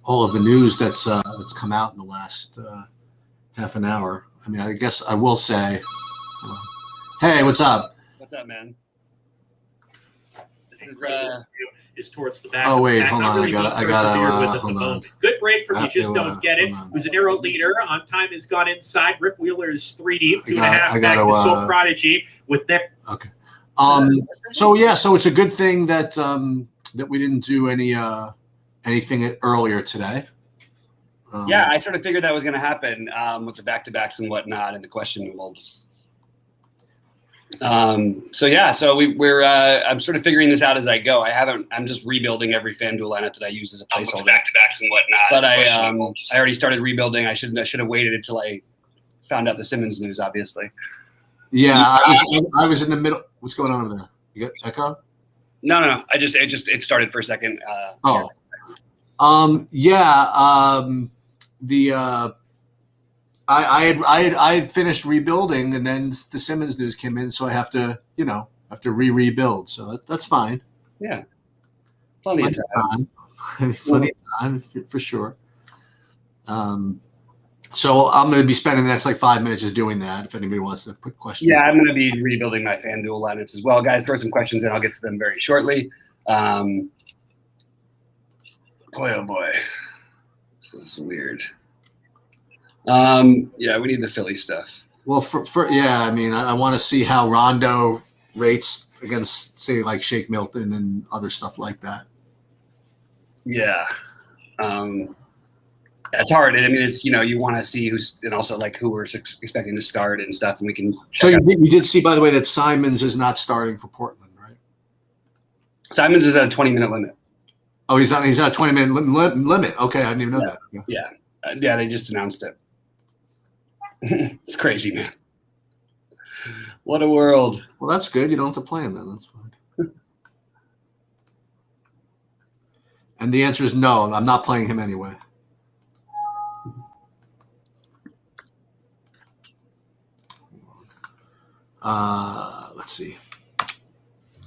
all of the news that's come out in the last half an hour. I mean, I guess I will say, hey, what's up? What's up, man? This is towards the back. Oh wait, hold on. Really I gotta hold on. Good break from You Just Don't Get It. Who's an arrow leader. On time has gone inside. Rick Wheeler is 3 deep, 2.5 back to Soul Prodigy with Nick. Okay. So it's a good thing that that we didn't do anything earlier today. Yeah, I sort of figured that was going to happen with the back-to-backs and whatnot, and the question was. So we're I'm sort of figuring this out as I go. I'm just rebuilding every FanDuel lineup that I use as a placeholder. Back-to-backs and whatnot. But I already started rebuilding. I should have waited until I found out the Simmons news, obviously. Yeah, I was in the middle. What's going on over there? You got echo? No. It started for a second. I had finished rebuilding, and then the Simmons news came in, so I have to rebuild. So that's fine. Yeah, plenty of time. Plenty of time for sure. So I'm going to be spending the next 5 minutes just doing that. If anybody wants to put questions. Yeah, I'm going to be rebuilding my FanDuel lineups as well, guys. Throw some questions in. I'll get to them very shortly. Boy, oh boy, this is weird. Yeah, we need the Philly stuff. Well, I mean, I want to see how Rondo rates against, say, like Shake Milton and other stuff like that. Yeah. It's hard. I mean, it's, you want to see and also who we're expecting to start and stuff, and we can. So you did see, by the way, that Simons is not starting for Portland, right? Simons is at a 20-minute limit. Oh, he's on a 20-minute limit. Okay, I didn't even know that. Yeah, they just announced it. It's crazy, man. What a world. Well, that's good. You don't have to play him then. That's fine. And the answer is no. I'm not playing him anyway. Let's see.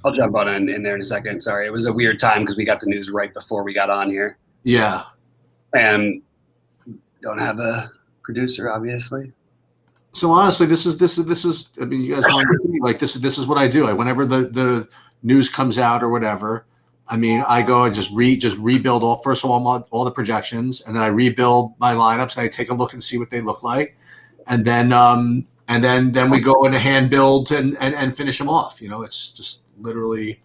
I'll jump on in there in a second. Sorry, it was a weird time because we got the news right before we got on here. Yeah. And don't have a producer, obviously. So honestly, this is. I mean, you guys want this is what I do. Whenever the news comes out or whatever, I mean, I go and just rebuild first of all the projections, and then I rebuild my lineups, and I take a look and see what they look like, and then we go into hand build and finish them off. It's just literally.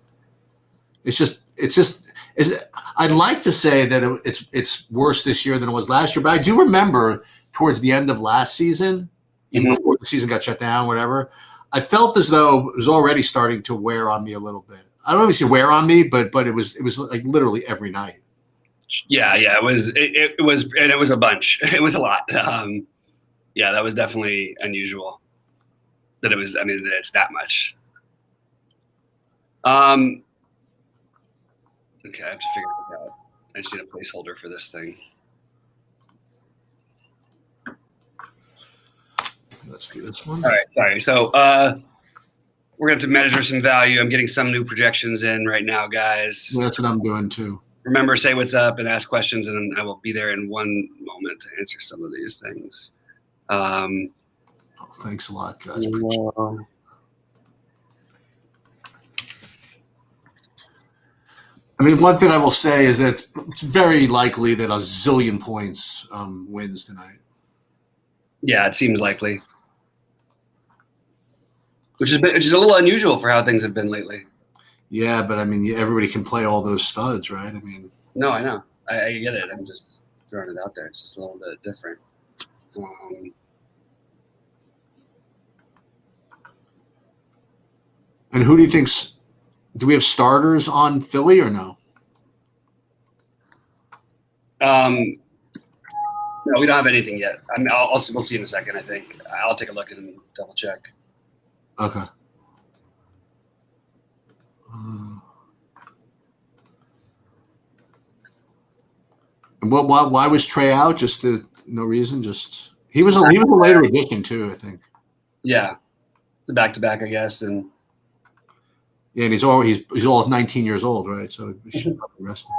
I'd like to say that it's worse this year than it was last year, but I do remember towards the end of last season, even before the season got shut down, whatever, I felt as though it was already starting to wear on me a little bit. I don't know if you wear on me, but it was like literally every night. Yeah, it was, and it was a bunch. It was a lot. Yeah, that was definitely unusual. That it's that much. Okay, I have to figure this out. I just need a placeholder for this thing. Let's do this one. All right, sorry. So we're going to have to measure some value. I'm getting some new projections in right now, guys. Well, that's what I'm doing too. Remember, say what's up and ask questions, and I will be there in one moment to answer some of these things. Thanks a lot, guys. I mean, one thing I will say is that it's very likely that a zillion points wins tonight. Yeah, it seems likely. Which is a little unusual for how things have been lately. Yeah, but I mean, everybody can play all those studs, right? I mean, no, I know, I get it. I'm just throwing it out there. It's just a little bit different. And who do you think's? Do we have starters on Philly or no? No, we don't have anything yet. I mean, we'll see in a second. I think I'll take a look and double check. Okay. Why was Trey out? Just no reason. Just he was a later addition too, I think. Yeah, it's a back-to-back, I guess, and. Yeah, and he's all 19 years old, right? So we should probably rest him.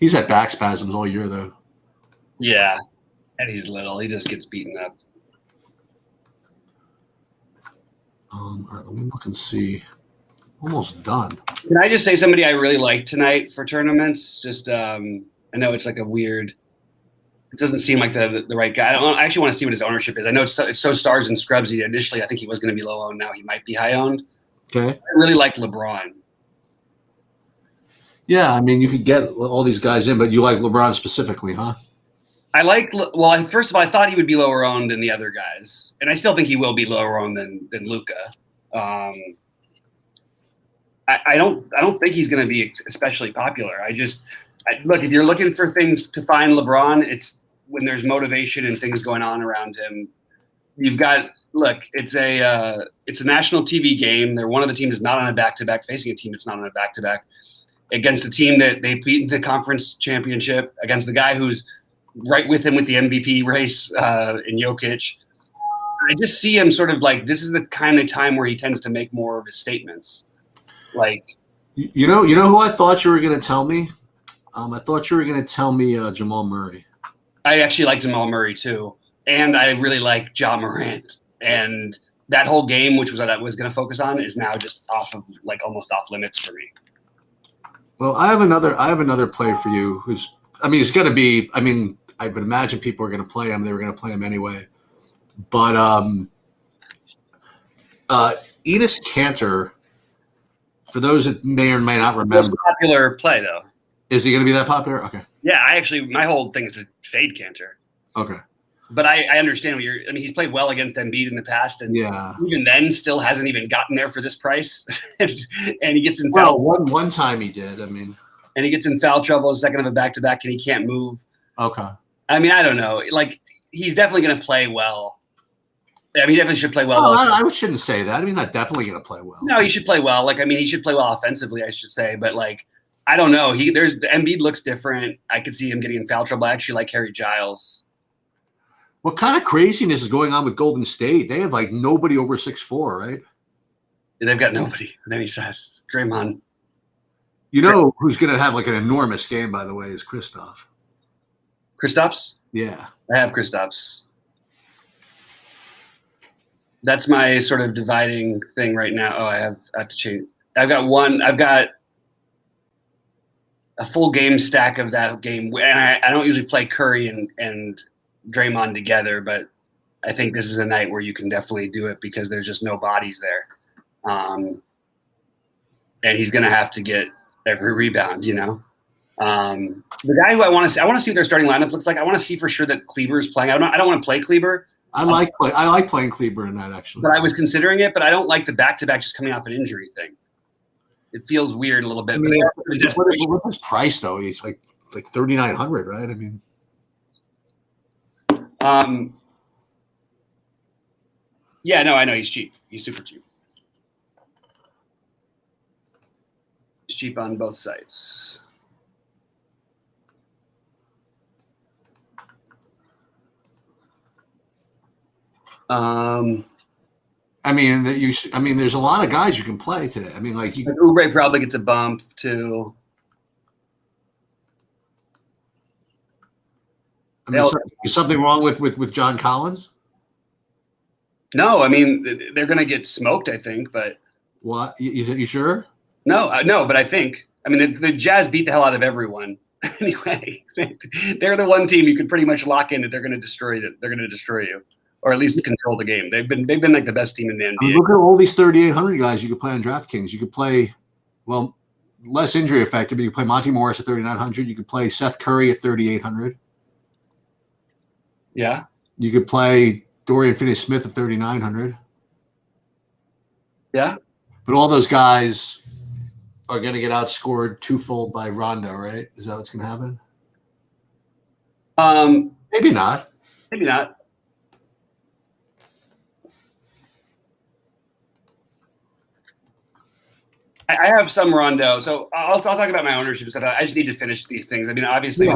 He's had back spasms all year, though. Yeah, and he's little. He just gets beaten up. All right, let me look and see. Almost done. Can I just say somebody I really like tonight for tournaments? Just I know it's like a weird. It doesn't seem like the right guy. I actually want to see what his ownership is. I know it's so stars and scrubsy. Initially, I think he was going to be low owned. Now he might be high owned. Okay. I really like LeBron. Yeah, I mean, you could get all these guys in, but you like LeBron specifically, huh? First of all, I thought he would be lower owned than the other guys, and I still think he will be lower owned than Luka. I don't think he's going to be especially popular. Look, if you're looking for things to find LeBron, it's when there's motivation and things going on around him. You've got it's a national TV game. They're one of the teams that's not on a back-to-back, facing a team that's not on a back-to-back, against a team that they beat in the conference championship, against the guy who's right with him with the MVP race in Jokic. I just see him sort of like, this is the kind of time where he tends to make more of his statements. Like, you know who I thought you were going to tell me? I thought you were going to tell me Jamal Murray. I actually like Jamal Murray too, and I really like Ja Morant. And that whole game, which was what I was going to focus on, is now just almost off limits for me. Well, I have another play for you. It's going to be. I mean, I would imagine people are going to play him. They were going to play him anyway. But Enes Kanter, for those that may or may not remember, popular play though. Is he going to be that popular? Okay. Yeah, my whole thing is to fade Kanter. Okay. But I understand what I mean, he's played well against Embiid in the past, and even then still hasn't even gotten there for this price. and he gets in foul. Well, one time he did. I mean, and he gets in foul trouble, a second of a back-to-back, and he can't move. Okay. I mean, I don't know. Like, he's definitely going to play well. I mean, he definitely should play well. I shouldn't say that. I mean, not definitely going to play well. No, he should play well. He should play well offensively, I should say. But I don't know. The Embiid looks different. I could see him getting in foul trouble. I actually like Harry Giles. What kind of craziness is going on with Golden State? They have nobody over 6'4", right? They've got nobody. Then he says, Draymond. You know who's going to have an enormous game, by the way, is Kristaps. Kristaps? Yeah. I have Kristaps. That's my sort of dividing thing right now. Oh, I have to change. I've got a full game stack of that game. And I don't usually play Curry and Draymond together, but I think this is a night where you can definitely do it because there's just no bodies there. And he's going to have to get every rebound, The guy who I want to see what their starting lineup looks like. I want to see for sure that Kleber is playing. I don't want to play Kleber. I like playing Kleber in that, actually. But I was considering it, but I don't like the back-to-back just coming off an injury thing. It feels weird a little bit. I mean, what's his price, though? He's like $3,900, right? I mean. Yeah, no, I know he's cheap. He's super cheap. He's cheap on both sites. There's a lot of guys you can play today. I mean, Oubre probably gets a bump too. I mean, is something wrong with John Collins? No, I mean they're going to get smoked. I think, but what? You sure? No, but I think. I mean, the Jazz beat the hell out of everyone. Anyway, they're the one team you could pretty much lock in that they're going to destroy it. They're going to destroy you, or at least control the game. They've been like the best team in the NBA. I mean, look at all these 3,800 guys you could play on DraftKings. You could play, less injury affected, but you could play Monty Morris at 3,900. You could play Seth Curry at 3,800. Yeah. You could play Dorian Finney-Smith at 3,900. Yeah. But all those guys are going to get outscored twofold by Rondo, right? Is that what's going to happen? Maybe not. Maybe not. I have some Rondo, so I'll talk about my ownership stuff. I just need to finish these things. I mean, obviously,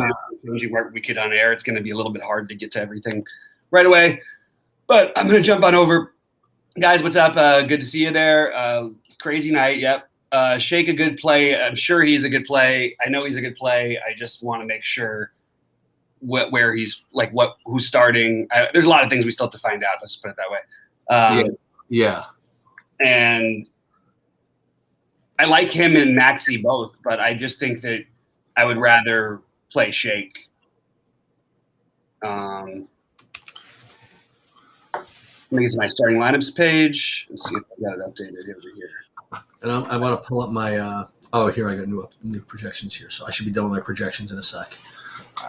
changing where we could on air, it's going to be a little bit hard to get to everything right away. But I'm going to jump on over. Guys, what's up? Good to see you there. It's crazy night. Yep. Shake a good play. I'm sure he's a good play. I know he's a good play. I just want to make sure where he's like who's starting. There's a lot of things we still have to find out. Let's put it that way. Yeah. And I like him and Maxey both, but I just think that I would rather play Shake. Let me get to my starting lineups page. Let's see if I got it updated over here. And I want to pull up my here I got new projections here, so I should be done with my projections in a sec.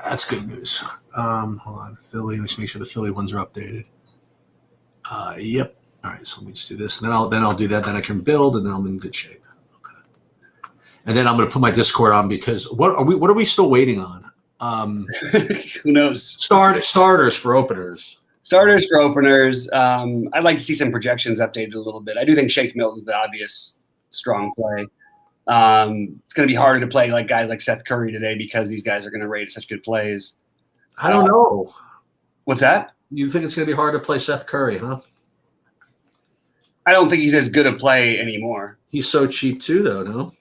That's good news. Hold on, Philly. Let's make sure the Philly ones are updated. Yep. All right, so let me just do this, and then I'll do that. Then I can build, and then I'm in good shape. Okay. And then I'm going to put my Discord on because what are we still waiting on? Who knows? Starters for openers. Starters for openers. I'd like to see some projections updated a little bit. I do think Shake Milton's the obvious strong play. It's going to be harder to play like guys like Seth Curry today because these guys are going to rate such good plays. I don't know. What's that? You think it's going to be hard to play Seth Curry, huh? I don't think he's as good a play anymore. He's so cheap too, though. No,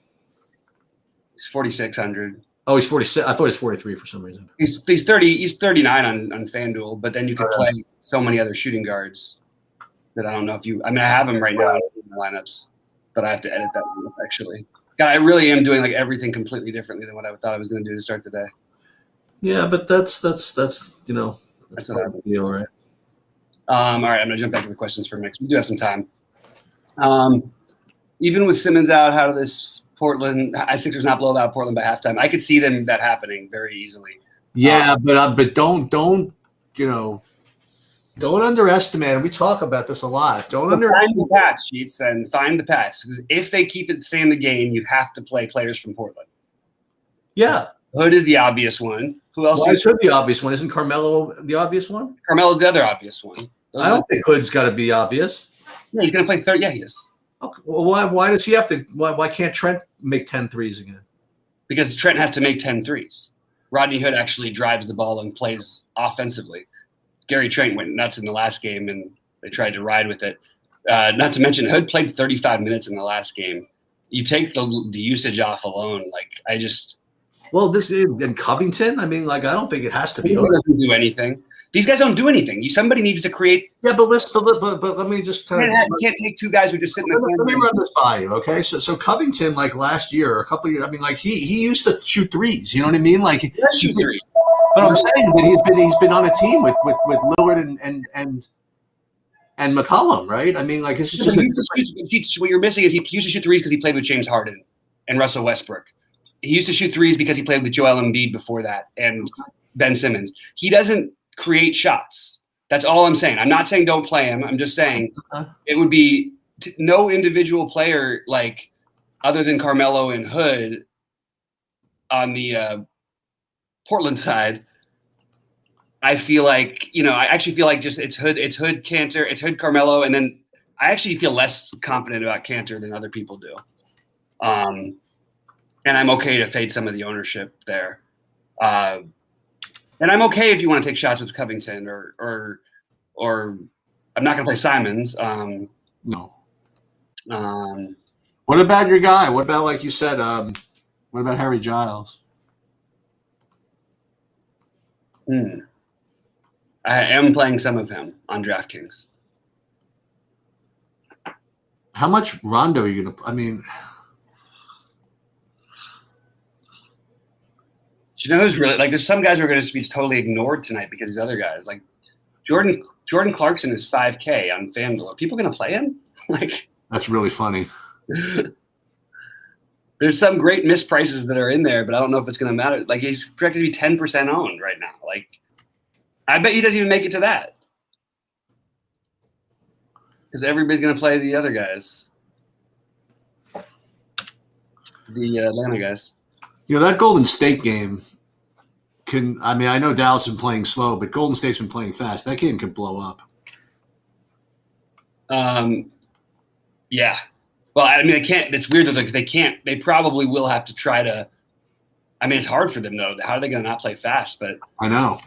he's 4,600. Oh, he's 46. I thought he was 43 for some reason. He's 30. He's 39 on FanDuel, but then you could play so many other shooting guards that I don't know if you. I mean, I have him right now in the lineups, but I have to edit that one up actually. God, I really am doing like everything completely differently than what I thought I was going to do to start the day. Yeah, but that's that's that's part of the deal, right? All right, I'm going to jump back to the questions for next. We do have some time. Even with Simmons out, how did this Portland Sixers not blow out Portland by halftime? I could see that happening very easily. Yeah, but don't underestimate. And we talk about this a lot. Don't underestimate. Find the pass, Sheets. Then find the pass because if they keep it stay in the game, you have to play players from Portland. Yeah, Hood is the obvious one. Who else? Why is Hood the obvious one? Isn't Carmelo the obvious one? Carmelo's the other obvious one. I don't think Hood's got to be obvious. Yeah, he's going to play third. Yeah, he is. Okay. Well, why does he have to? Why can't Trent make 10 threes again? Because Trent has to make 10 threes. Rodney Hood actually drives the ball and plays offensively. Gary Trent went nuts in the last game, and they tried to ride with it. Not to mention, Hood played 35 minutes in the last game. You take the usage off alone. Well, this in Covington. I mean, I don't think it has to be. He doesn't do anything. These guys don't do anything. Somebody needs to create. Yeah, but let me just kind of. You can't take two guys who just sit in the corner. Let me run this by you, okay? So Covington, last year, a couple of years, I mean, he used to shoot threes. You know what I mean? He does shoot threes. But I'm saying that he's been on a team with Lillard and McCollum, right? I mean, it's just what you're missing is he used to shoot threes because he played with James Harden and Russell Westbrook. He used to shoot threes because he played with Joel Embiid before that and Ben Simmons. He doesn't create shots. That's all I'm saying. I'm not saying don't play him. I'm just saying it would be no individual player other than Carmelo and Hood on the Portland side. I feel I actually feel just it's Hood, Kanter, it's Hood, Carmelo, and then I actually feel less confident about Kanter than other people do. And I'm okay to fade some of the ownership there. And I'm okay if you want to take shots with Covington or I'm not going to play Simons. No. What about your guy? What about, like you said, what about Harry Giles? I am playing some of him on DraftKings. How much Rondo are you going to – I mean – Do you know who's really there's some guys who are going to be totally ignored tonight because these other guys Jordan Clarkson is 5K on FanDuel. Are people going to play him? That's really funny. There's some great misprices that are in there, but I don't know if it's going to matter. He's projected to be 10% owned right now. I bet he doesn't even make it to that because everybody's going to play the other guys, the Atlanta guys. That Golden State game I know Dallas has been playing slow, but Golden State's been playing fast. That game could blow up. Yeah. Well, I mean, they can't. It's weird though because they can't. They probably will have to try to. I mean, it's hard for them though. How are they going to not play fast? But I know.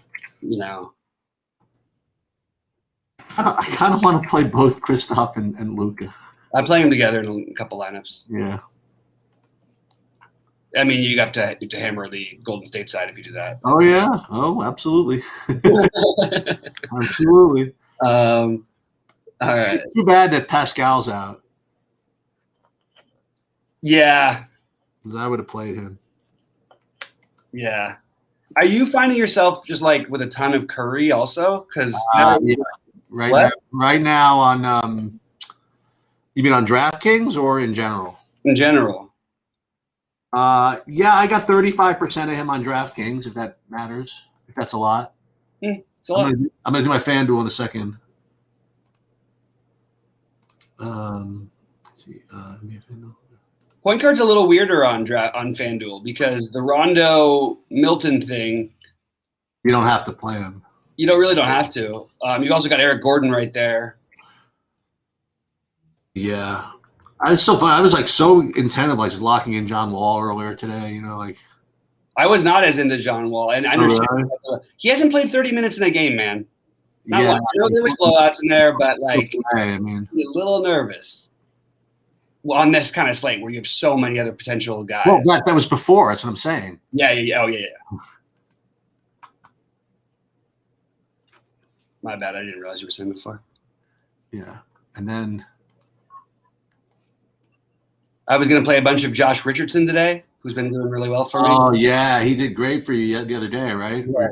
I kind of want to play both Kristaps and Luka. I play them together in a couple lineups. Yeah. I mean, you got to hammer the Golden State side if you do that. Oh yeah. Oh, absolutely. Absolutely. All right. It's too bad that Pascal's out. Yeah. Because I would have played him. Yeah. Are you finding yourself just like with a ton of Curry also? Because yeah. Right now on you mean on DraftKings or in general? In general. Yeah, I got 35% of him on DraftKings, if that matters. If that's a lot. It's a lot. I'm gonna do my FanDuel in a second. Let's see. Point guard's a little weirder on FanDuel because the Rondo Milton thing. You don't have to play him. You don't have to. You've also got Eric Gordon right there. Yeah. It's so fun. I was like so intent of like just locking in John Wall earlier today, you know, like I was not as into John Wall, and I understand he hasn't played 30 minutes in a game, man. Not yeah, I know there was blowouts in there, but like I mean, a little nervous on this kind of slate where you have so many other potential guys. Well, that was before. That's what I'm saying. Yeah. Oh, yeah. My bad. I didn't realize you were saying before. Yeah, and then I was going to play a bunch of Josh Richardson today, who's been doing really well for me. Oh yeah, he did great for you the other day, right? Yeah,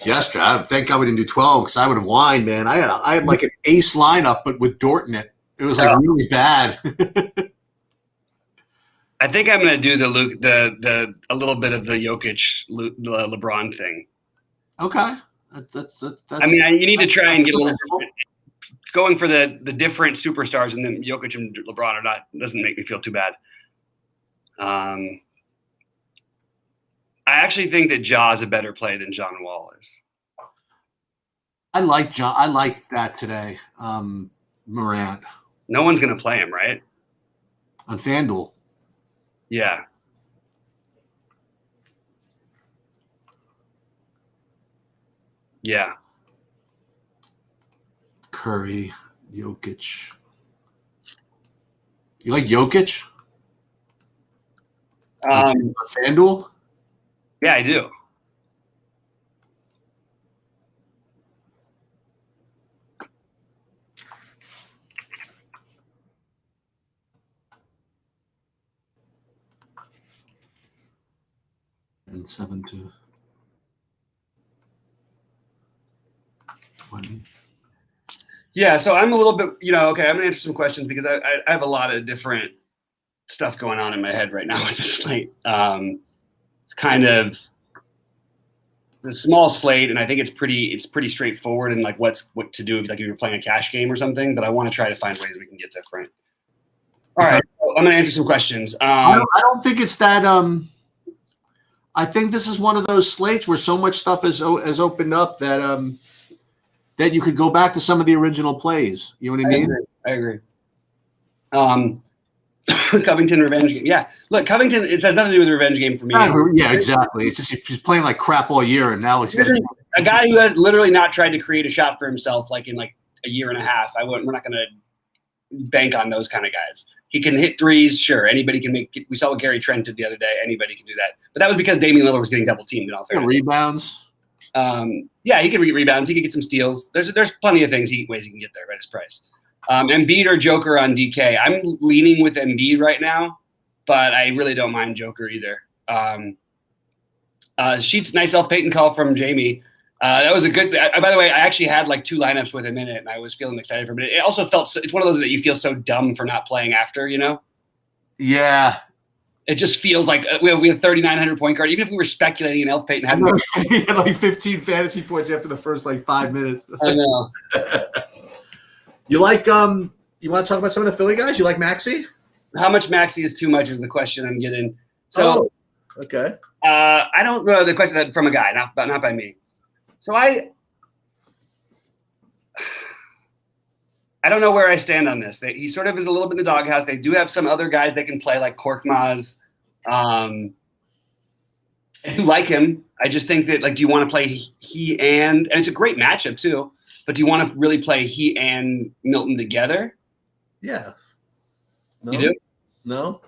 yesterday. Thank God we didn't do 12 because I would have whined, man. I had like an ace lineup, but with Dort in it. It was like really bad. I think I'm going to do the a little bit of the Jokic LeBron thing. Okay, that's. I mean, you need to try and get a little going for the different superstars, and then Jokic and LeBron doesn't make me feel too bad. I actually think that Ja is a better play than John Wall is. I like John. I like that today. Morant. No one's going to play him, right? On FanDuel. Yeah. Yeah. Curry, Jokic. You like Jokic? On FanDuel? Yeah, I do. And 7 to 20. Yeah, so I'm a little bit, okay, I'm going to answer some questions because I have a lot of different stuff going on in my head right now with this slate. It's kind of the small slate, and I think it's pretty straightforward and like what to do if like you're playing a cash game or something, but I want to try to find ways we can get different. All right, so I'm going to answer some questions. I don't think it's that I think this is one of those slates where so much stuff has opened up that that you could go back to some of the original plays. You know what I mean? I agree. Covington revenge game. Yeah. Look, Covington, it has nothing to do with the revenge game for me. Yeah, exactly. It's just he's playing like crap all year, and now it's a guy who has literally not tried to create a shot for himself like in like a year and a half. We're not going to bank on those kind of guys. He can hit threes, sure. Anybody can make it. We saw what Gary Trent did the other day. Anybody can do that. But that was because Damian Lillard was getting double teamed in all fairness. Rebounds. Yeah, he can get rebounds. He can get some steals. There's plenty of ways he can get there at his price. Embiid or Joker on DK. I'm leaning with Embiid right now, but I really don't mind Joker either. Sheets, nice Elf Payton call from Jamie. That was a good. By the way, I actually had like 2 lineups with him in it, and I was feeling excited for him. But it also felt. It's one of those that you feel so dumb for not playing after, Yeah. It just feels like we have 3,900 point guard. Even if we were speculating and Elf Payton had he had like 15 fantasy points after the first like 5 minutes. I know. You like you want to talk about some of the Philly guys? You like Maxey? How much Maxey is too much is the question I'm getting. So okay. I don't know the question from a guy, not by me. So I don't know where I stand on this. He sort of is a little bit in the doghouse. They do have some other guys they can play like Korkmaz. I do like him. I just think that do you want to play he and it's a great matchup too, but do you want to really play he and Milton together? Yeah. No. You do? No.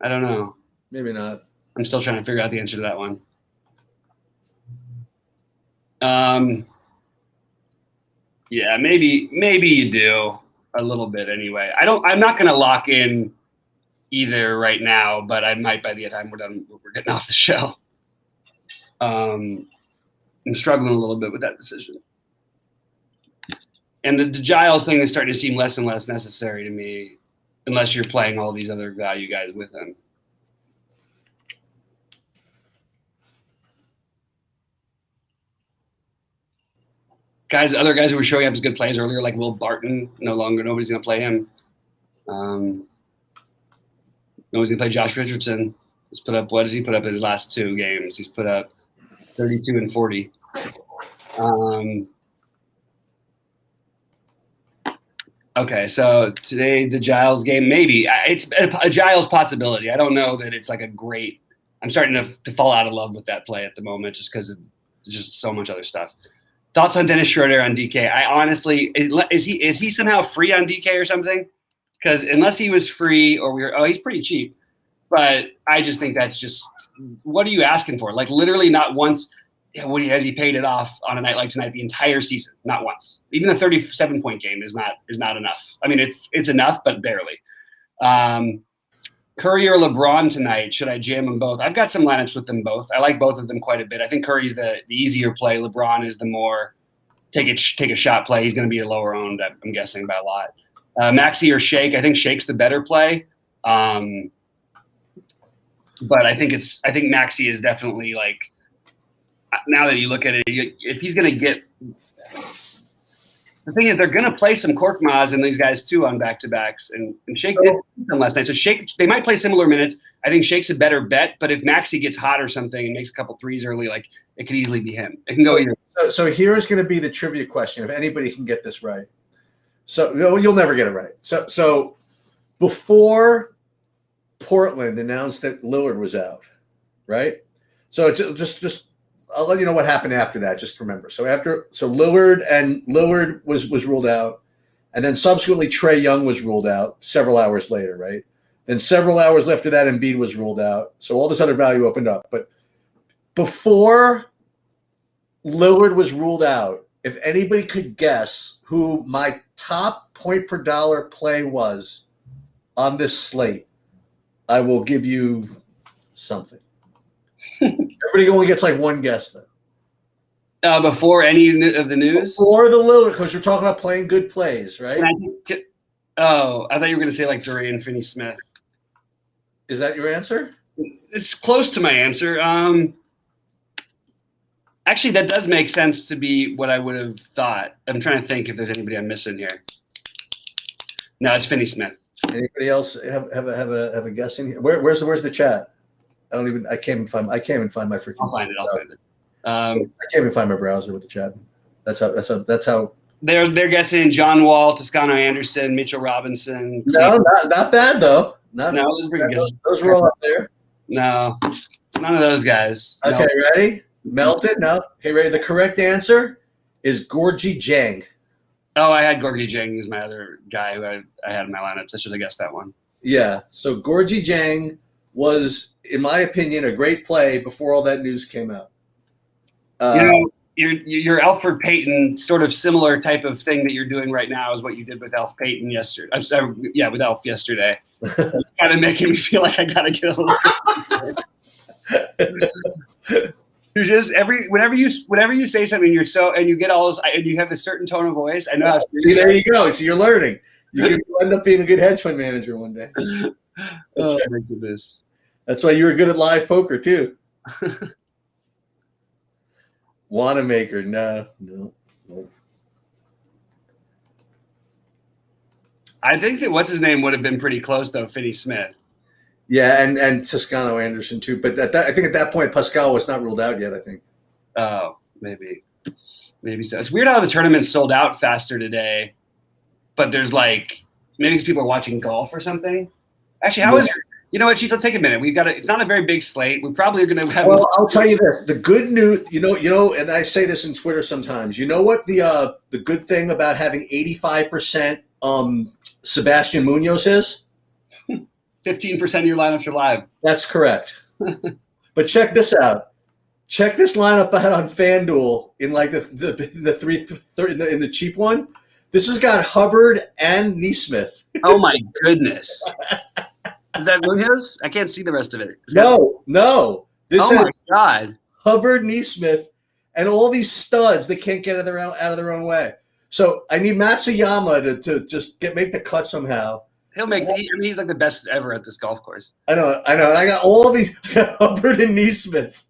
I don't know. Maybe not. I'm still trying to figure out the answer to that one. Yeah, maybe you do a little bit anyway. I'm not going to lock in either right now, but I might by the time we're getting off the show. I'm struggling a little bit with that decision. And the Giles thing is starting to seem less and less necessary to me, unless you're playing all these other value guys with him. Other guys who were showing up as good plays earlier, like Will Barton, nobody's going to play him. Nobody's going to play Josh Richardson. He's put up, what does he put up in his last 2 games? He's put up 32 and 40. Okay, so today the Giles game, maybe. It's a Giles possibility. I don't know that it's like a great – I'm starting to fall out of love with that play at the moment just because there's just so much other stuff. Thoughts on Dennis Schroeder on DK? I honestly – is he somehow free on DK or something? Because unless he was free or he's pretty cheap. But I just think that's just – what are you asking for? Like literally not once – has he paid it off on a night like tonight the entire season? Not once. Even the 37-point game is not enough. I mean, it's enough, but barely. Curry or LeBron tonight? Should I jam them both? I've got some lineups with them both. I like both of them quite a bit. I think Curry's the easier play. LeBron is the more take a shot play. He's going to be a lower owned, I'm guessing, by a lot. Maxey or Shake? I think Shake's the better play. But I think Maxey is definitely like. Now that you look at it, if he's going to get – the thing is they're going to play some Korkmaz and these guys too on back-to-backs. And Shake did them last night. So Shake – they might play similar minutes. I think Shake's a better bet. But if Maxey gets hot or something and makes a couple threes early, like it could easily be him. It can go either. So here's going to be the trivia question, if anybody can get this right. So you'll never get it right. So before Portland announced that Lillard was out, right? So just I'll let you know what happened after that. Just remember. So Lillard was ruled out, and then subsequently Trae Young was ruled out several hours later, right? Then several hours after that, Embiid was ruled out. So all this other value opened up. But before Lillard was ruled out, if anybody could guess who my top point per dollar play was on this slate, I will give you something. Everybody only gets like one guess then. Before any of the news? Before the Lillard, because we're talking about playing good plays, right? I thought you were going to say like Dorian Finney-Smith. Is that your answer? It's close to my answer. Actually, that does make sense to be what I would have thought. I'm trying to think if there's anybody I'm missing here. No, it's Finney-Smith. Anybody else have a guess in here? Where's the chat? I can't even find my freaking. I'll find it. I can't even find my browser with the chat. That's how. They're guessing John Wall, Toscano Anderson, Mitchell Robinson. No, not bad though. Those were good. Those were all up there. No, it's none of those guys. Okay, no. Ready? Melted? No. Okay, ready? The correct answer is Gorgui Dieng. Oh, I had Gorgui Dieng as my other guy who I had in my lineups. I should have guessed that one. Yeah. So Gorgui Dieng was, in my opinion, a great play before all that news came out. Your Elfrid Payton sort of similar type of thing that you're doing right now is what you did with Elf Payton yesterday. I'm sorry, with Elf yesterday. It's kind of making me feel like I got to get a little. You just whenever you say something, and you get all this, and you have a certain tone of voice. I know. How see, there you go. So you're learning. You end up being a good hedge fund manager one day. Oh my goodness. That's why you were good at live poker too. Wanamaker, no. I think that what's his name would have been pretty close though, Finney-Smith. Yeah, and Toscano Anderson too. But I think at that point Pascal was not ruled out yet. I think. Oh, maybe so. It's weird how the tournament sold out faster today, but there's maybe because people are watching golf or something. Actually, how is your? You know what, Chief? Let's take a minute. It's not a very big slate. We probably are going to have. Well, I'll tell you this: the good news, you know, and I say this in Twitter sometimes. You know what the good thing about having 85% Sebastian Munoz is? 15% of your lineups are live. That's correct. But check this out. Check this lineup out on FanDuel in like the in the cheap one. This has got Hubbard and Neesmith. Oh my goodness! Is that Munoz? I can't see the rest of it. No. This oh is my god! Hubbard, Neesmith, and all these studs that can't get out of their own way. So I need Matsuyama to just make the cut somehow. He'll make. He's like the best ever at this golf course. I know. And I got all these Hubbard and Neesmith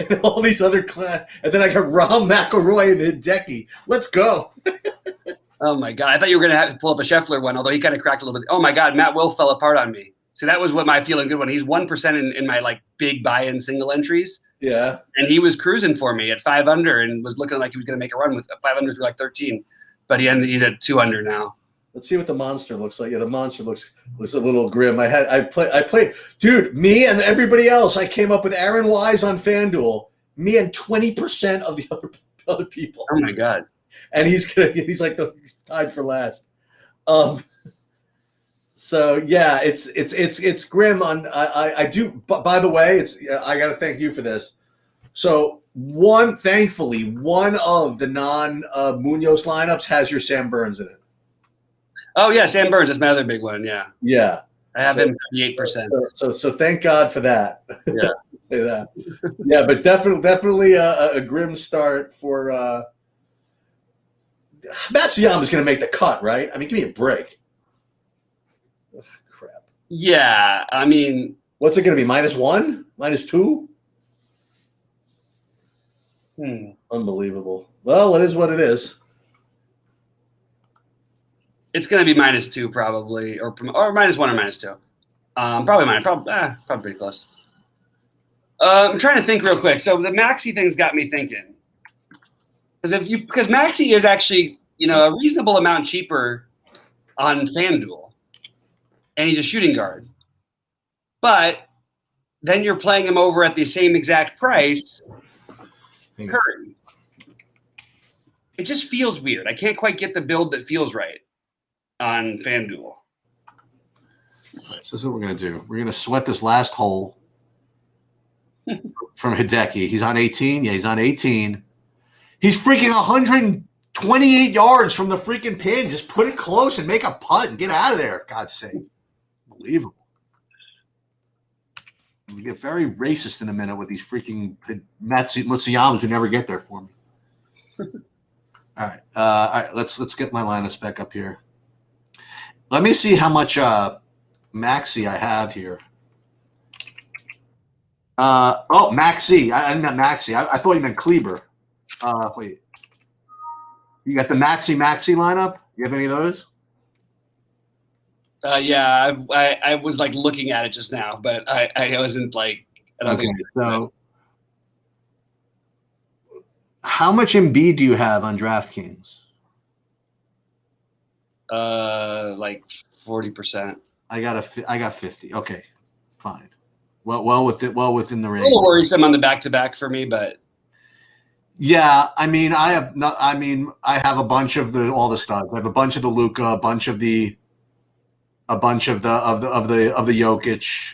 and all these other and then I got Rahm, McIlroy, and Hideki. Let's go. Oh my god! I thought you were gonna have to pull up a Scheffler one, although he kind of cracked a little bit. Oh my god! Matt Will fell apart on me. So that was what my feeling good one. He's 1% in my like big buy-in single entries. Yeah. And he was cruising for me at 5 under and was looking like he was going to make a run with 5 under through like 13, but he's at 2 under now. Let's see what the monster looks like. Yeah, the monster looks a little grim. I played, dude. Me and everybody else. I came up with Aaron Wise on FanDuel. Me and 20% of the other people. Oh my god! And he's like tied for last. So yeah, it's grim. I do. By the way, I got to thank you for this. So thankfully, one of the non-Munoz lineups has your Sam Burns in it. Oh yeah, Sam Burns. That's my other big one. Yeah. Yeah. I have him 38%. So thank God for that. Yeah. Say that. Yeah, but definitely a grim start for Matsuyama's going to make the cut, right? I mean, give me a break. Ugh, crap. Yeah, I mean, what's it going to be? -1? -2? Unbelievable. Well, it is what it is. It's going to be -2 probably, or -1 or -2. Probably pretty close. I'm trying to think real quick. So the Maxi thing's got me thinking, because Maxi is actually a reasonable amount cheaper on FanDuel, and he's a shooting guard. But then you're playing him over at the same exact price, Curry. It just feels weird. I can't quite get the build that feels right on FanDuel. All right, so this is what we're going to do. We're going to sweat this last hole from Hideki. He's on 18. Yeah, he's on 18. He's freaking 128 yards from the freaking pin. Just put it close and make a putt and get out of there. God's sake. Unbelievable. We get very racist in a minute with these freaking Matsuyamas who never get there for me. All right. Let's get my lineups back up here. Let me see how much Maxi I have here. Maxi. I didn't mean Maxi. I thought you meant Kleber. Wait. You got the Maxi lineup? You have any of those? Yeah, I was like looking at it just now, but I wasn't like. Okay, so how much Embiid do you have on DraftKings? Like 40%. I got 50. Okay, fine. Well within the range. A little worrisome on the back-to-back for me, but. Yeah, I mean, I have a bunch of all the studs. I have a bunch of the Luka, a bunch of the Jokic,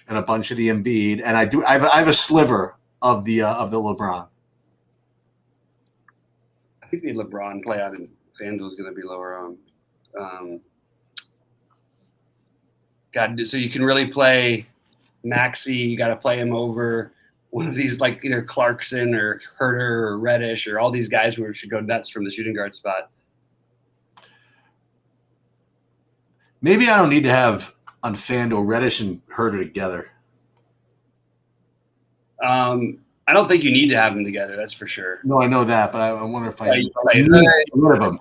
and a bunch of the Embiid, and I have a sliver of the LeBron. I think the LeBron play out in FanDuel is going to be lower on. So you can really play Maxi. You got to play him over one of these, like either Clarkson or Herter or Reddish or all these guys who should go nuts from the shooting guard spot. Maybe I don't need to have on FanDuel Reddish and Herter together. I don't think you need to have them together. That's for sure. No, I know that, but I wonder if I need one of them.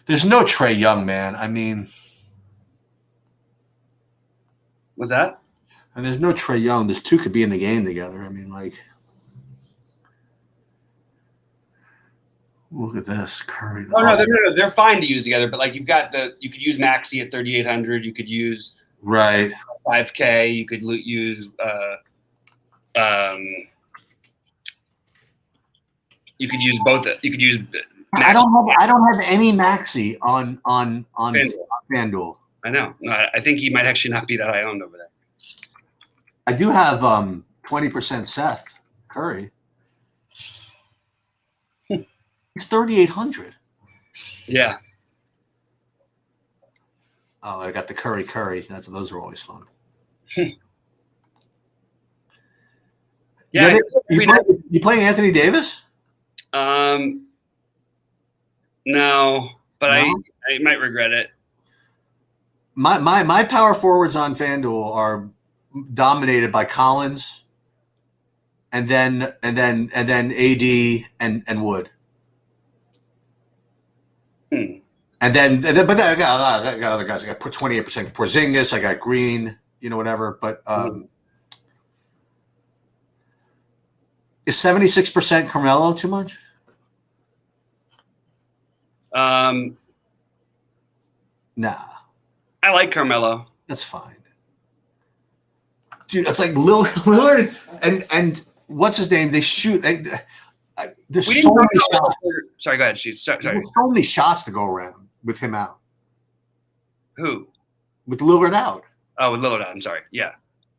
There's no Trae Young, man. I mean, what's that? And there's no Trae Young. There's two could be in the game together. I mean, like, look at this Curry. Oh no, they're fine to use together. But like, you could use Maxi at 3,800. You could use 5K. You could use you could use both. You could use. I don't have any Maxi on FanDuel. I know. No, I think he might actually not be that high owned over there. I do have 20% Seth Curry. He's 3,800. Yeah. Oh, I got the Curry. Those are always fun. Yeah. You playing Anthony Davis? No, but no? I might regret it. My power forwards on FanDuel are dominated by Collins, and then AD and Wood. And then but I got other guys. I got 28% Porzingis. I got Green. Whatever. But is 76% Carmelo too much? Nah. I like Carmelo. That's fine. Dude, it's like Lillard and what's his name? They shoot. There's so many shots. Sorry, go ahead. Shoot. Sorry. There's so many shots to go around with him out. Who? With Lillard out. Oh, with Lillard out. I'm sorry. Yeah.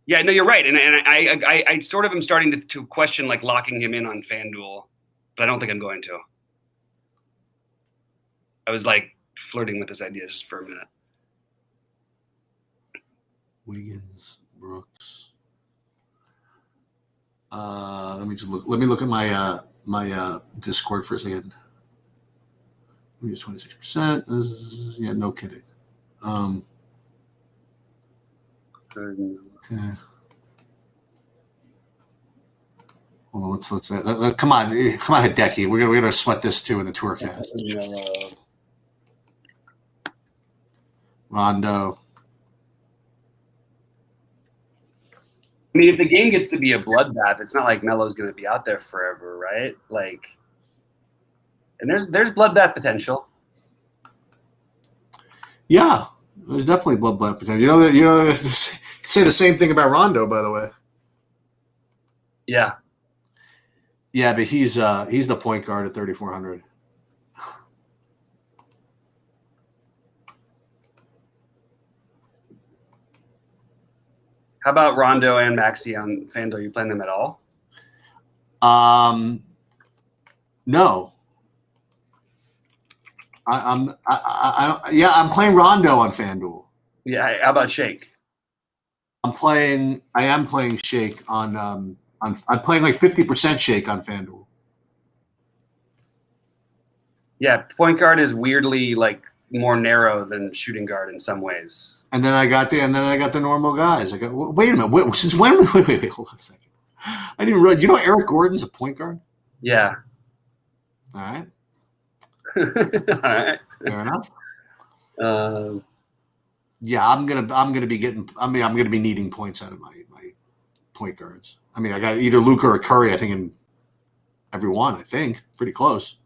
Yeah, no, you're right. And I sort of am starting to question like locking him in on FanDuel, but I don't think I'm going to. I was like flirting with this idea just for a minute. Wiggins, Brooks. Let me look at my my Discord for a second. Let me use 26%. Yeah, no kidding. Okay. Well, let's come on, Hideki. We're gonna sweat this too in the Tourcast. Rondo. I mean, if the game gets to be a bloodbath, it's not like Melo's going to be out there forever, right? Like, and there's bloodbath potential. Yeah, there's definitely bloodbath potential. You know, say the same thing about Rondo, by the way. Yeah. Yeah, but he's the point guard at 3,400. How about Rondo and Maxey on FanDuel? Are you playing them at all? No. I'm playing Rondo on FanDuel. Yeah. How about Shake? I am playing Shake on I'm playing like 50% Shake on FanDuel. Yeah, point guard is weirdly like more narrow than shooting guard in some ways. And then I got the normal guys. I got wait a minute. Since when? Wait, hold on a second. I didn't realize. You know, Eric Gordon's a point guard. Yeah. All right. All right. Fair enough. Yeah, I'm gonna be needing points out of my point guards. I mean, I got either Luka or Curry. I think in every one. I think pretty close.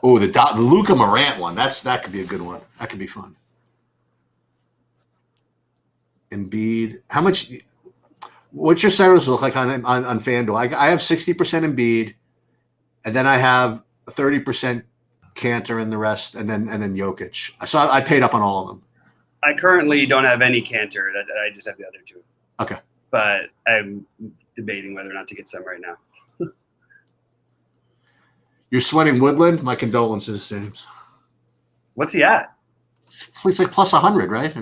Oh, the Luka Morant one. That could be a good one. That could be fun. Embiid. How much? What's your centers look like on FanDuel? I have 60% Embiid, and then I have 30% Cantor and the rest, and then Jokic. So I paid up on all of them. I currently don't have any Cantor. I just have the other two. Okay. But I'm debating whether or not to get some right now. You're sweating Woodland? My condolences, James. What's he at? It's like plus 100, right?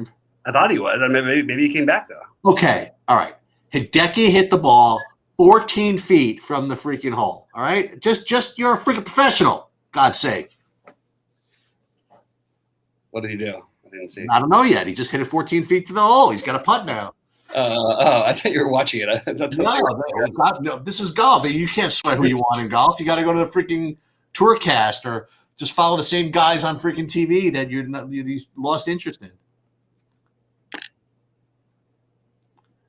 I thought he was. Maybe he came back, though. Okay. All right. Hideki hit the ball 14 feet from the freaking hole. All right? Just you're a freaking professional. God's sake. What did he do? I didn't see. I don't know yet. He just hit it 14 feet to the hole. He's got a putt now. I thought you were watching it. No, this is golf. You can't sweat who you want in golf. You got to go to the freaking Tourcast or just follow the same guys on freaking TV that you lost interest in.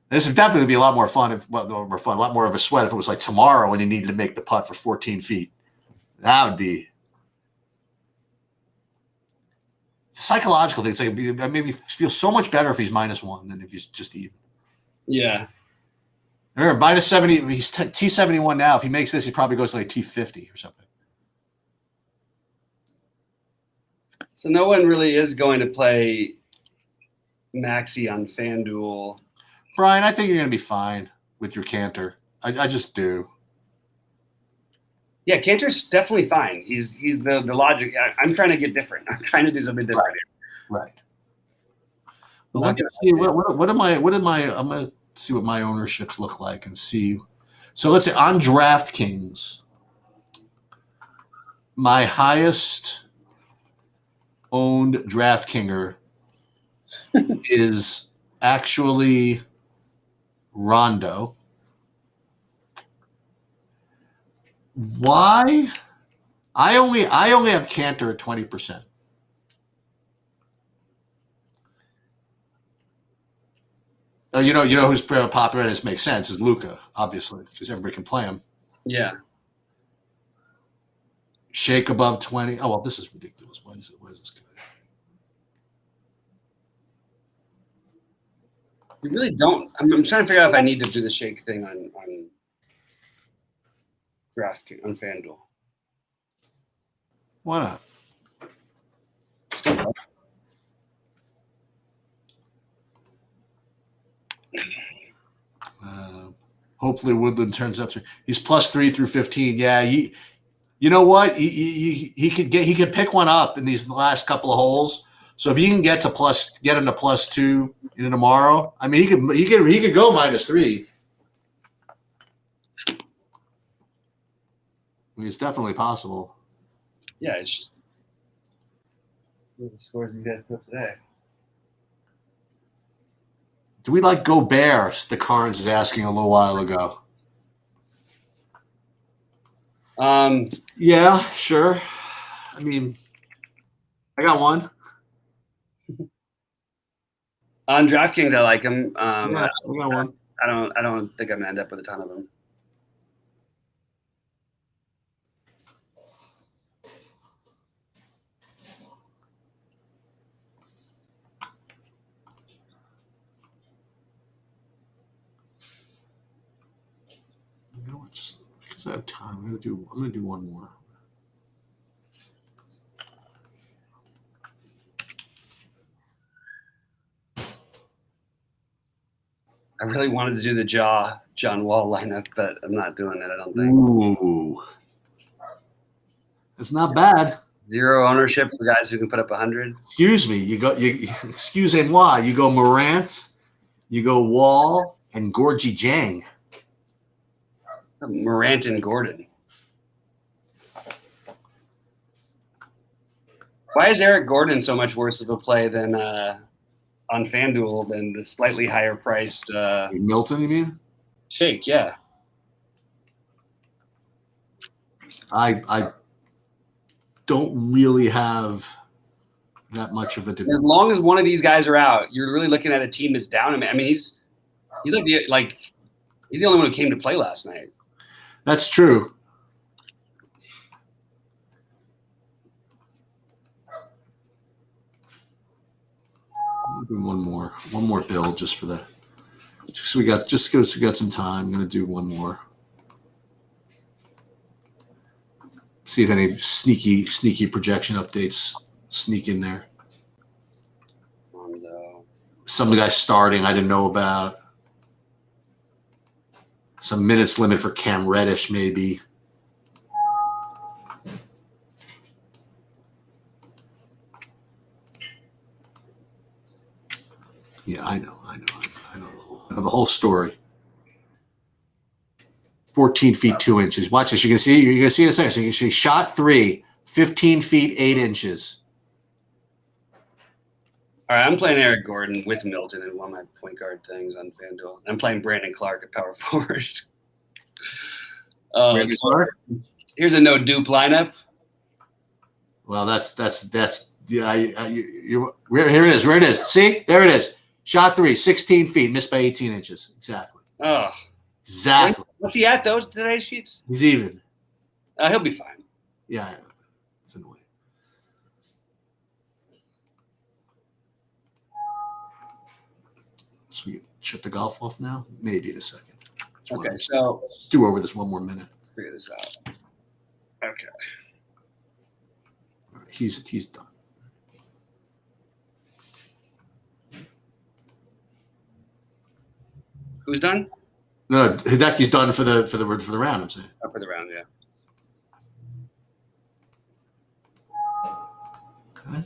This would definitely be a lot more fun a lot more of a sweat if it was like tomorrow when you needed to make the putt for 14 feet. That would be the psychological thing. It's like maybe feel so much better if he's -1 than if he's just even. Yeah. Remember, -70. He's T71 now. If he makes this, he probably goes to like T50 or something. So no one really is going to play Maxi on FanDuel. Brian, I think you're going to be fine with your Cantor. I just do. Yeah, Cantor's definitely fine. He's the logic. I'm trying to get different. I'm trying to do something different here. Right. Well, let me see what am I? I'm going to see what my ownerships look like and see. So let's say on DraftKings, my highest owned DraftKinger is actually Rondo. Why? I only have Cantor at 20%. You know who's popular, and this makes sense, is Luka, obviously, because everybody can play him. Yeah. Shake above 20. Oh, well, this is ridiculous. Why is this good? You really don't. I'm trying to figure out if I need to do the shake thing on DraftKings, on FanDuel. Why not? Hopefully Woodland turns up. He's +3 through 15. Yeah, you know what? He could pick one up in these last couple of holes. So if you can get him to +2 tomorrow, I mean, he could go -3. I mean, it's definitely possible. Yeah, it's the scores you guys put today. Do we like Gobert? The Carnes is asking a little while ago. Yeah, sure. I mean, I got one. On DraftKings, I like him. Yeah, I got one. I don't think I'm gonna end up with a ton of them. You know what? Just because I have time, I'm gonna do one more. I really wanted to do the John Wall lineup, but I'm not doing it. I don't think. Ooh, it's not bad. 0 ownership for guys who can put up 100. Excuse me. Excusez-moi. You go Morant, you go Wall, and Gorgie Jang. Morant and Gordon. Why is Eric Gordon so much worse of a play than on FanDuel than the slightly higher priced Milton, you mean? Shake? Yeah. I don't really have that much of a debate. As long as one of these guys are out, you're really looking at a team that's down. I mean, he's he's the only one who came to play last night. That's true. I'll do one more build just for that. Just so we got some time. I'm gonna do one more. See if any sneaky projection updates sneak in there. Some of the guys starting I didn't know about. Some minutes limit for Cam Reddish, maybe. Yeah, I know the whole story. 14 feet 2 inches. Watch this. You're gonna see in a second. So you can see shot 3, 15 feet 8 inches. All right, I'm playing Eric Gordon with Milton in one of my point guard things on FanDuel. I'm playing Brandon Clark at power forward. Brandon Clark? Here's a no dupe lineup. Well, that's yeah. Here it is. Where it is? See, there it is. Shot 3, 16 feet, missed by 18 inches. Exactly. Oh, exactly. What's he at those today's sheets? He's even. He'll be fine. Yeah, I know. It's annoying. So we shut the golf off now? Maybe in a second. Okay, so let's do over this one more minute. Figure this out. Okay. All right, he's done. Who's done? No, Hideki's done for the round. I'm saying. Oh, for the round, yeah. Okay.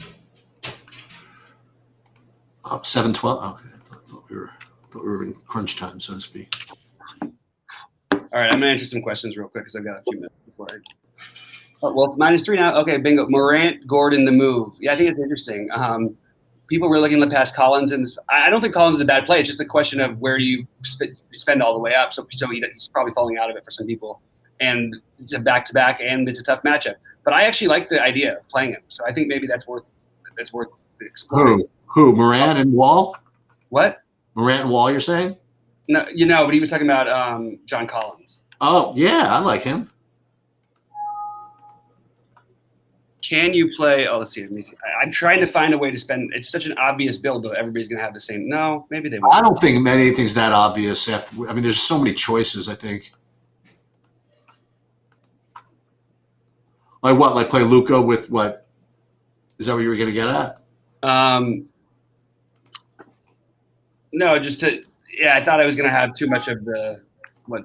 Up 7-12. Okay, I thought we were in crunch time, so to speak. All right, I'm gonna answer some questions real quick because I've got a few minutes before I. Oh, well, -3 now. Okay, bingo. Morant, Gordon, the move. Yeah, I think it's interesting. People were looking past Collins, and I don't think Collins is a bad play. It's just a question of where you spend all the way up. So he's probably falling out of it for some people, and it's a back-to-back, and it's a tough matchup. But I actually like the idea of playing him. So I think maybe that's worth exploring. Who? Morant and Wall? What? Morant and Wall, you're saying? No, but he was talking about John Collins. Oh, yeah, I like him. Can you play? Oh, let's see. I'm trying to find a way to spend. It's such an obvious build, though. Everybody's going to have the same. No, maybe they won't. I don't think anything's that obvious. There's so many choices, I think. Like what? Like play Luka with what? Is that what you were going to get at? No, I thought I was going to have too much of what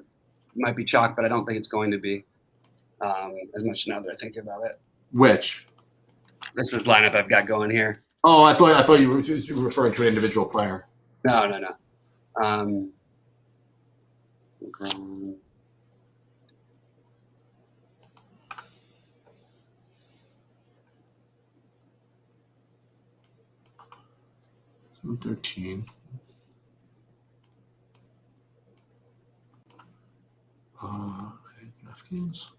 might be chalk, but I don't think it's going to be as much now that I think about it. Which? This is lineup I've got going here. Oh, I thought you were referring to an individual player. No. So 13. Okay, DraftKings.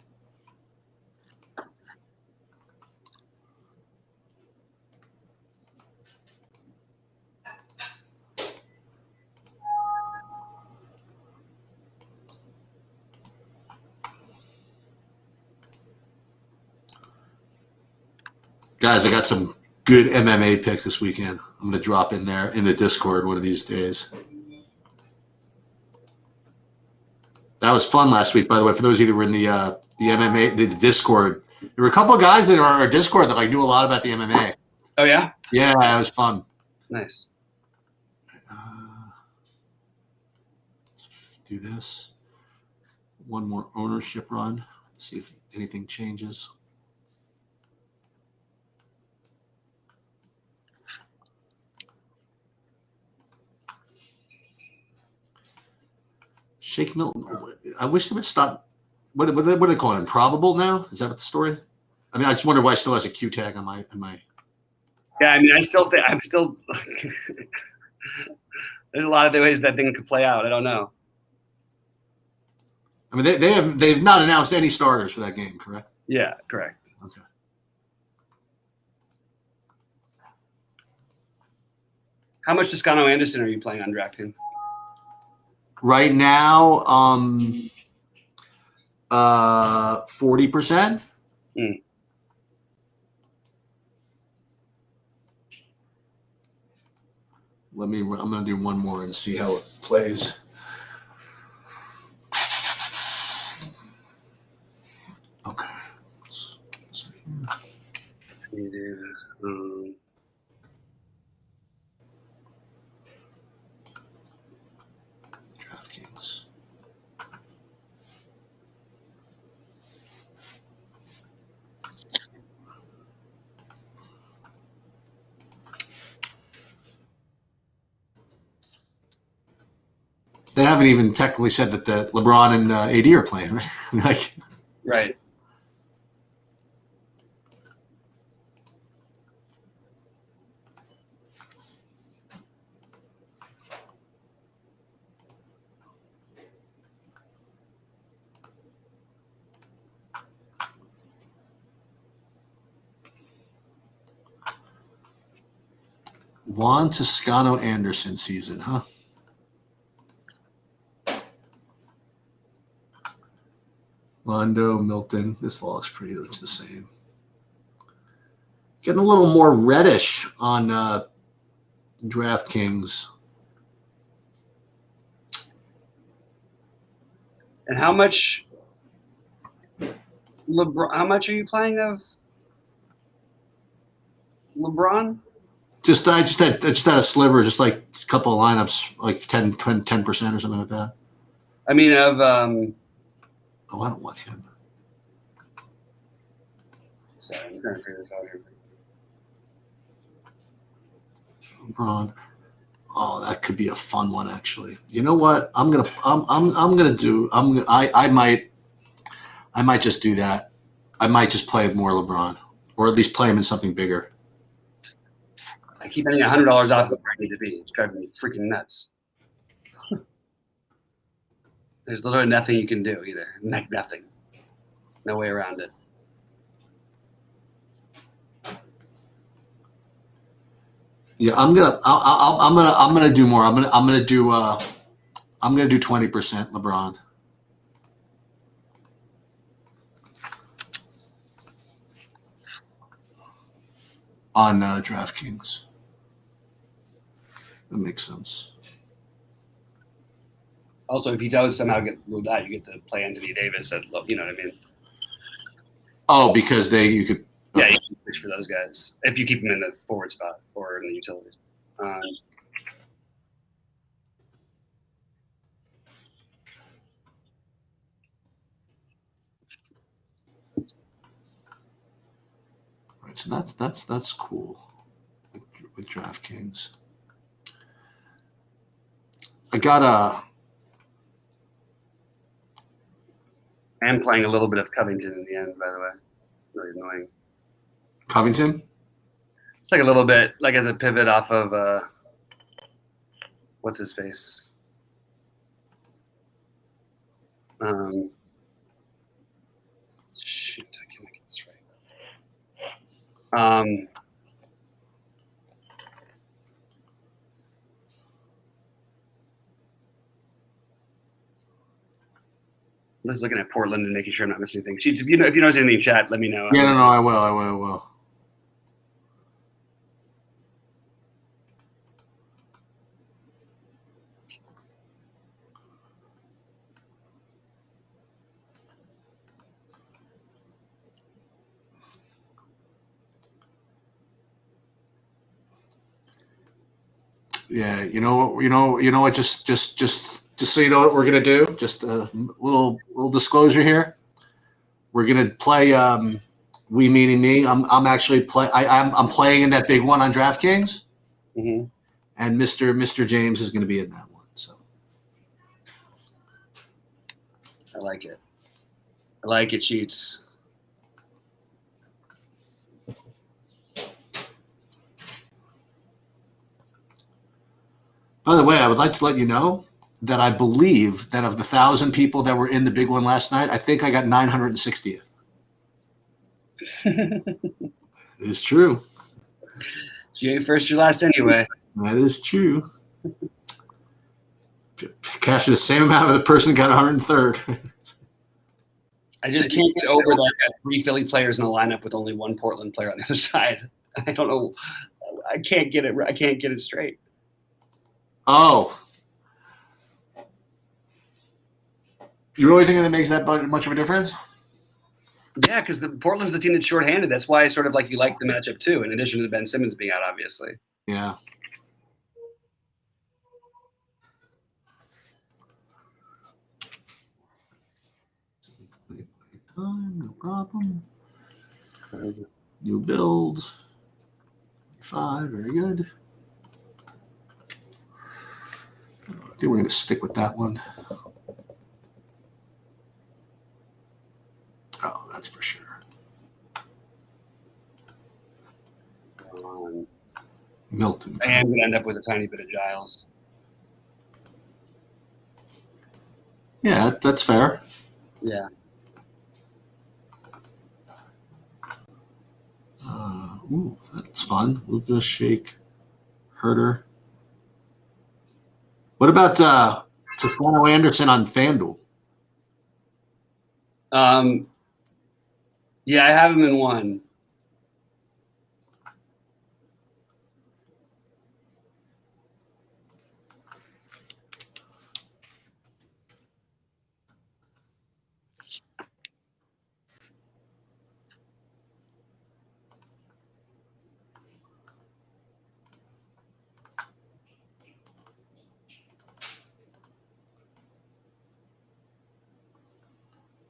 Guys, I got some good MMA picks this weekend. I'm going to drop in there in the Discord one of these days. That was fun last week, by the way. For those of you that were in the MMA, the Discord, there were a couple of guys that are on our Discord that knew a lot about the MMA. Oh yeah. Yeah, it was fun. Nice. Let's do this. One more ownership run. See if anything changes. Shake Milton. I wish they would stop. What do they call it? Improbable now? Is that what the story? I just wonder why it still has a Q tag on my. Yeah, I still think I'm still. There's a lot of ways that thing could play out. I don't know. They've not announced any starters for that game, correct? Yeah, correct. Okay. How much Toscano Anderson are you playing on DraftKings? Right now, 40%. I'm going to do one more and see how it plays. Okay. Let's see here. DraftKings. They haven't even technically said that the LeBron and AD are playing, right? Right. Juan Toscano Anderson season, huh? Rondo, Milton. This looks pretty much the same. Getting a little more reddish on DraftKings. And how much LeBron? How much are you playing of LeBron? I just had a sliver, just like a couple of lineups, like 10% or something like that. I mean, I don't want him. Sorry, I'm trying to figure this out here. LeBron. Oh, that could be a fun one, actually. You know what? I might just do that. I might just play more LeBron, or at least play him in something bigger. I keep getting $100 off of where I need to be. It's driving me freaking nuts. There's literally nothing you can do either. Like nothing. No way around it. Yeah, I'm gonna do more. I'm gonna do 20% LeBron. On DraftKings. That makes sense. Also, if he does somehow get ruled out, you get to play Anthony Davis at, you know what I mean? Oh, because you could. Yeah, you can switch for those guys if you keep them in the forward spot or in the utilities. Right, so that's cool with DraftKings. I got And playing a little bit of Covington in the end, by the way. Really annoying. Covington. It's like a little bit like as a pivot off of what's his face? Shoot, I can't get this right. I'm just looking at Portland and making sure I'm not missing anything. If you know anything in chat, let me know. Yeah, no, I will. Yeah, you know what? Just so you know what we're gonna do. Just a little disclosure here. We're gonna play We Meaning Me. I'm actually I'm playing in that big one on DraftKings, Mm-hmm. and Mr. James is gonna be in that one. So I like it. I like it, Sheets. By the way, I would like to let you know that I believe that of the 1,000 people that were in the big one last night, I think I got 960th. It's true. You ain't first, you're last anyway. That is true. Cash the same amount of the person got 103rd. I just can't get over that I got 3 Philly players in a lineup with only 1 Portland player on the other side. I don't know. I can't get it. I can't get it straight. Oh. You really think that makes that much of a difference? Yeah, because Portland's the team that's shorthanded. That's why sort of like you like the matchup too, in addition to Ben Simmons being out, obviously. Yeah. No problem. New build. 5, very good. I think we're going to stick with that one. Oh, that's for sure. Milton. I am going to end up with a tiny bit of Giles. Yeah, that's fair. Yeah. Ooh, that's fun. Luka, Shake, Herter. What about Toscano Anderson on FanDuel? Yeah, I have him in 1.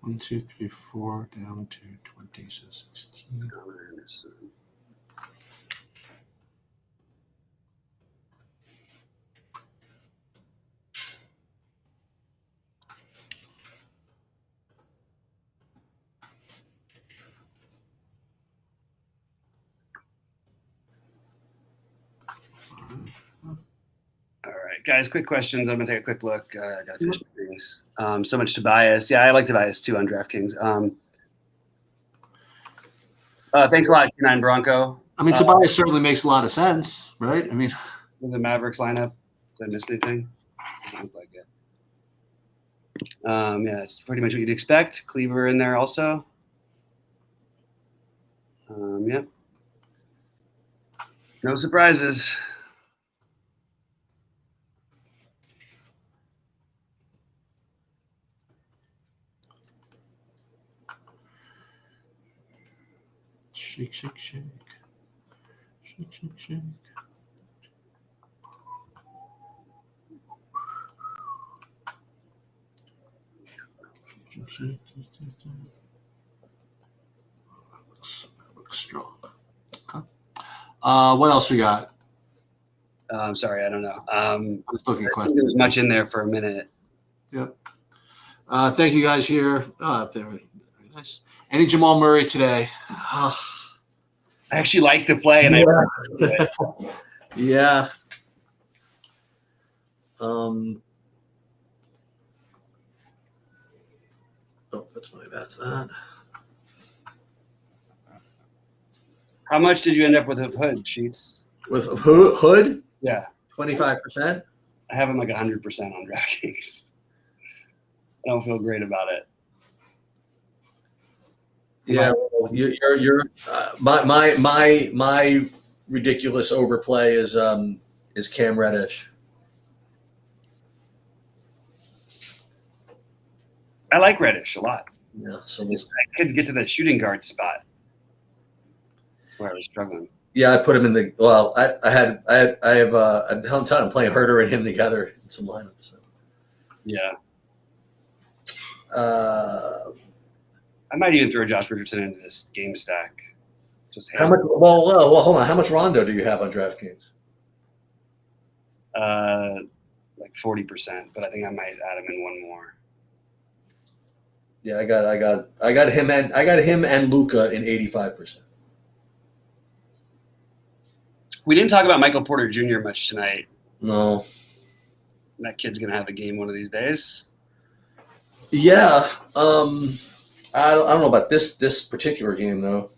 1, 2, 3, 4 down to 20, so 16. All right, guys, quick questions. I'm going to take a quick look. I got to finish things. So much Tobias. Yeah, I like Tobias too on DraftKings. Thanks a lot, K9 Bronco. I mean, Tobias certainly makes a lot of sense, right? I mean, the Mavericks lineup. Did I miss anything? Doesn't look like it. Yeah, it's pretty much what you'd expect. Cleaver in there also. Yep. No surprises. Shake, shake, shake. Shake, shake, shake. That looks strong. Okay. What else we got? I'm sorry, I don't know. I'm just looking at questions. There was much in there for a minute. Yep. Thank you guys here. Very nice. Any Jamal Murray today? I actually like the play, and Yeah. Oh, that's that. How much did you end up with of Hood, Sheets? With Hood? Yeah. 25%? I have him like 100% on DraftKings. I don't feel great about it. Yeah, well, you're my ridiculous overplay is Cam Reddish. I like Reddish a lot. Yeah, so I couldn't get to that shooting guard spot. That's where I was struggling. Yeah, I put him in the. Well, I'm playing Herter and him together in some lineups. So. Yeah. I might even throw Josh Richardson into this game stack. Just how much? Well, hold on. How much Rondo do you have on DraftKings? Like 40%, but I think I might add him in one more. Yeah, I got him and Luka in 85%. We didn't talk about Michael Porter Jr. much tonight. No. That kid's gonna have a game one of these days. Yeah. I don't know about this particular game though.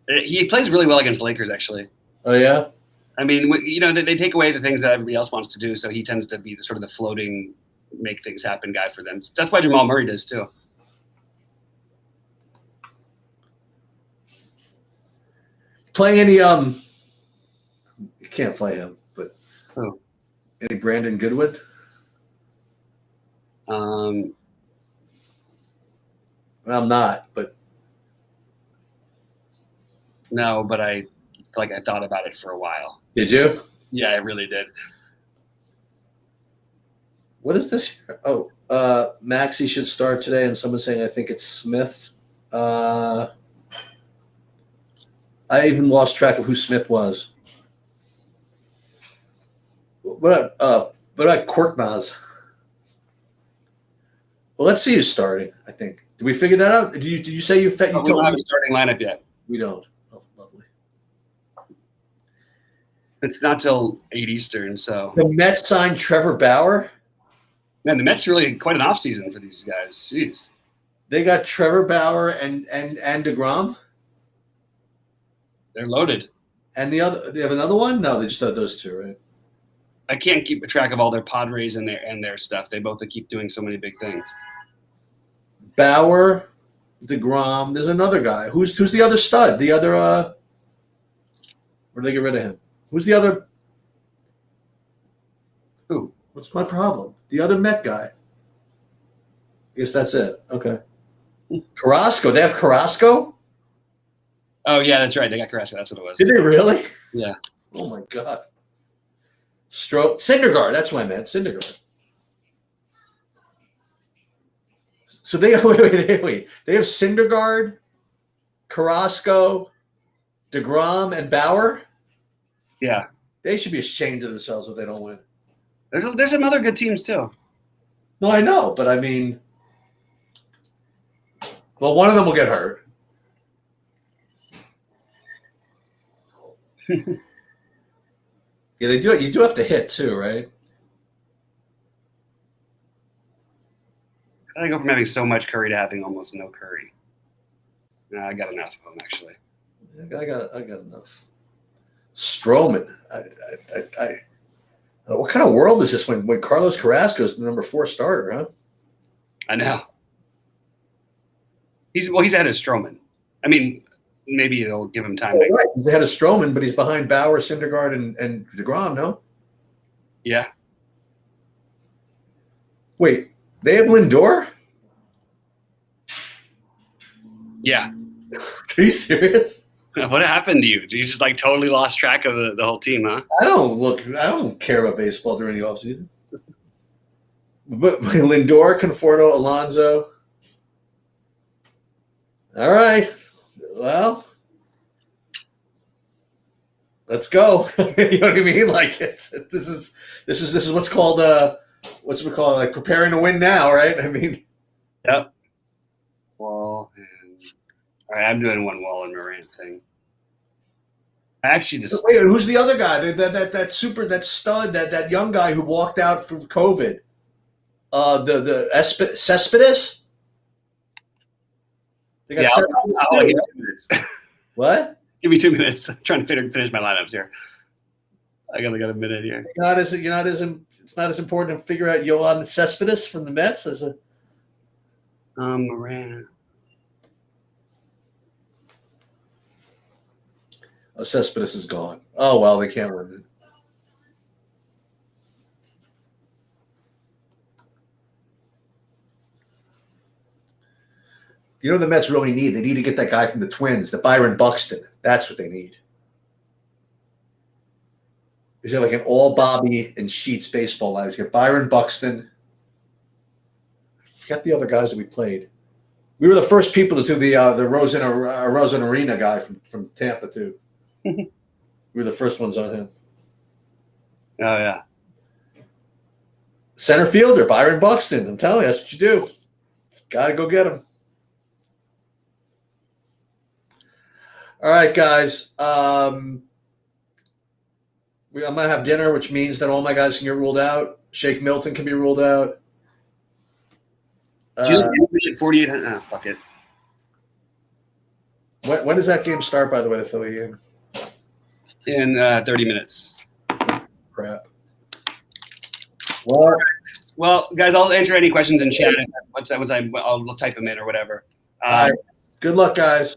He plays really well against the Lakers, actually. Oh yeah. I mean, they take away the things that everybody else wants to do, so he tends to be the sort of the floating, make things happen guy for them. That's why Jamal Murray does too. Playing any you can't play him, but any Brandon Goodwin? I'm not, but no, but I thought about it for a while. Did you? Yeah, I really did. What is this? Oh, Maxey should start today, and someone's saying I think it's Smith. I even lost track of who Smith was. What about Korkmaz? Well, let's see who's starting. I think. Did we figure that out? Did you say you? We don't have a starting lineup yet. We don't. Oh, lovely. It's not till 8 Eastern, so. The Mets signed Trevor Bauer. Man, the Mets really quite an offseason for these guys. Jeez. They got Trevor Bauer and DeGrom. They're loaded. And they have another one? No, they just have those two, right? I can't keep track of all their Padres and their stuff. They both keep doing so many big things. Bauer, DeGrom. There's another guy. Who's the other stud? The other where did they get rid of him? Who's the other? Who? What's my problem? The other Met guy. I guess that's it. Okay. Carrasco. They have Carrasco? Oh, yeah, that's right. They got Carrasco. That's what it was. Did they really? Yeah. Oh, my God. Syndergaard. That's what I meant. Syndergaard. So they wait. They have Syndergaard, Carrasco, DeGrom, and Bauer. Yeah. They should be ashamed of themselves if they don't win. There's some other good teams too. No, I know, but I mean, well, one of them will get hurt. Yeah, they do. You do have to hit too, right? I go from having so much Curry to having almost no Curry. No, I got enough of them actually. I got enough. Stroman. What kind of world is this when Carlos Carrasco is the number 4 starter, huh? I know. He's ahead of Stroman. I mean, maybe they'll give him time. Oh, right. He's ahead of Stroman, but he's behind Bauer, Syndergaard, and DeGrom, no? Yeah. Wait, they have Lindor? Yeah. Are you serious? What happened to you? You just like totally lost track of the whole team, huh? I don't care about baseball during the offseason. But Lindor, Conforto, Alonso. All right. Well, let's go. You know what I mean? Like this is what's called what's we call it, like preparing to win now, right? I mean. Yep. Well, all right, I'm doing one Wall and Morant thing. I actually just wait. Who's the other guy? That stud, that young guy who walked out through COVID. Cespedes. They got I'll give you 2 minutes. What? Give me 2 minutes. I'm trying to finish my lineups here. I got a minute here. It's not as important to figure out Yohan Cespedes from the Mets as a. Morant. Oh, Cespedes is gone. Oh well, they can't win it. You know what the Mets really need? They need to get that guy from the Twins, the Byron Buxton. That's what they need. Is there like an all Bobby and Sheets baseball line? You got Byron Buxton. Forget the other guys that we played. We were the first people to do the Rosen Arena guy from Tampa too. We were the first ones on him. Oh yeah. Center fielder Byron Buxton. I'm telling you, that's what you do. Got to go get him. All right, guys. I might have dinner, which means that all my guys can get ruled out. Shake Milton can be ruled out. Do you 48? Fuck it. When does that game start, by the way, the Philly game? In 30 minutes. Crap. Well, guys, I'll answer any once I'll type them in or whatever. All right. Good luck, guys.